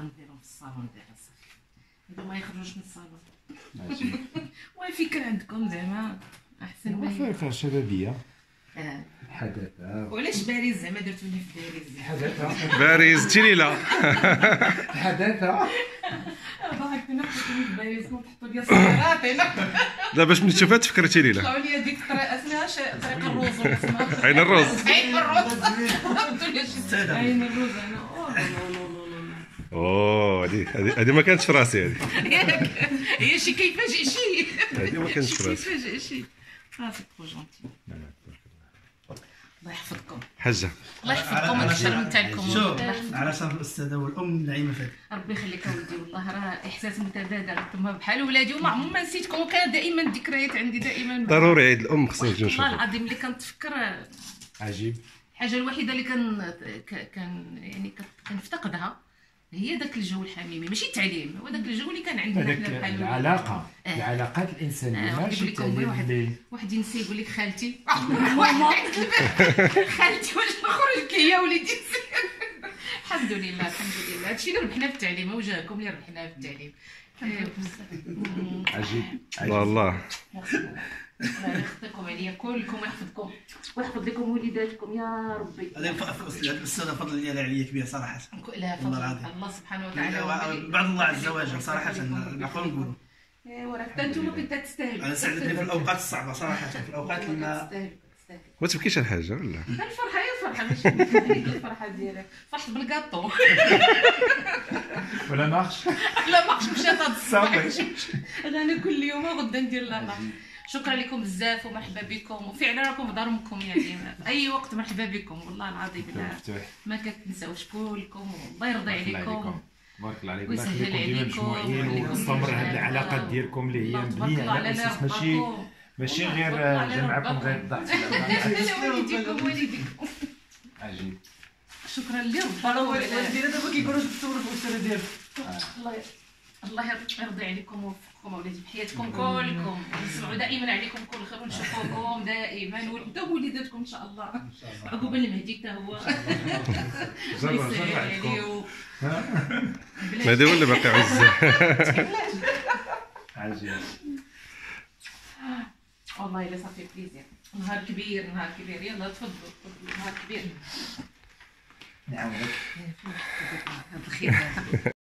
نديرهم في الصالون ديالها صافي. هادو ما يخرجوش من الصالون. المهم فكرة عندكم زعما احسن ما فيها شبابيه. حداثه. وعلاش باريس زعما درتوني في باريس؟ حداثه باريس تيليلا. حداثه. ضحكتنا حطيتوني في باريس وتحطوا لي الصغيرات هنا. لا باش من تشوفها تفكر تيليلا. طلعوا لي ديك الطريقه اسمها طريق الروز ولا اسمها عين الروز. عين الروز. عين الروز انا اوه هذه ما كانتش في راسي هذه. هي شي كيفاجئ شي. هذه ما كانتش في راسي. كيفاجئ شي. صافي ترو جونتي. الله يحفظكم. حجه. الله يحفظكم ويشرمت عليكم. شوف على شرف الاستاذه والام نعيمه فهد. ربي يخليك اولدي والله راه احساس متبادل انتم بحال ولادي وما عمري ما نسيتكم وكان دائما الذكريات عندي دائما. ضروري عيد الام خصنا نجيو نشوفو. والله العظيم اللي كنتفكر عجيب. الحاجه الوحيده اللي كان يعني كنفتقدها هي داك الجو الحميمي، ماشي التعليم، هو داك الجو اللي كان عندنا حنا بحال العلاقه. العلاقات الانسانيه ماشي التعليم. واحد ينسى يقول لك خالتي خالتي واش نخرج يا وليدي. الحمد لله الحمد لله هادشي اللي ربحنا في التعليم، وجهكم اللي ربحنا في التعليم. عجيب والله. الله يخطيكم عليا كلكم ويحفظكم ويحفظ لكم وليداتكم يا ربي. هذا الاستاذه فضل ديالها عليا كبير صراحه. لا فضل الله سبحانه وتعالى بعد الله عز وجل صراحه نقول نقولوا. ايوا راه حتى نتوما كنت تستاهلوا. انا ساعدتني في الاوقات الصعبه صراحه، في الاوقات اللي ما ما تبكيش على حاجه ولا؟ الفرحه هي الفرحه ماشي الفرحه ديالك فرحت بالكاطو. ولا ناقش. لا ماقش مشات هاد صافي. انا كل يوم غدا ندير لا. شكرا لكم بزاف ومرحبا بكم، وفعلا راكم في دار امكم يعني في اي وقت مرحبا بكم والله العظيم. ما كتنساوش كلكم والله يرضي عليكم. بارك الله عليك. الله يخليكم ديما مجموعين وتستمر هذه العلاقات ديالكم اللي هي مبنيه على اساس ماشي غير جمعكم غير الضحك. والديكم عجيب. شكرا لربي. والدينا دابا كيقولوا تصوروا في الاسره ديالكم. الله يرضي عليكم ويوفقكم اولادي بحياتكم كلكم، نسمعوا دائما عليكم كل خير ونشوفوكم دائما وانتم وليداتكم ان شاء الله. عقوبه المهدي حتى هو. مهدي هو اللي باقي عز. عجيب. والله الا صافي بليزير. نهار كبير نهار كبير. يلا تفضلوا نهار كبير. نعاودك. هذا الخير.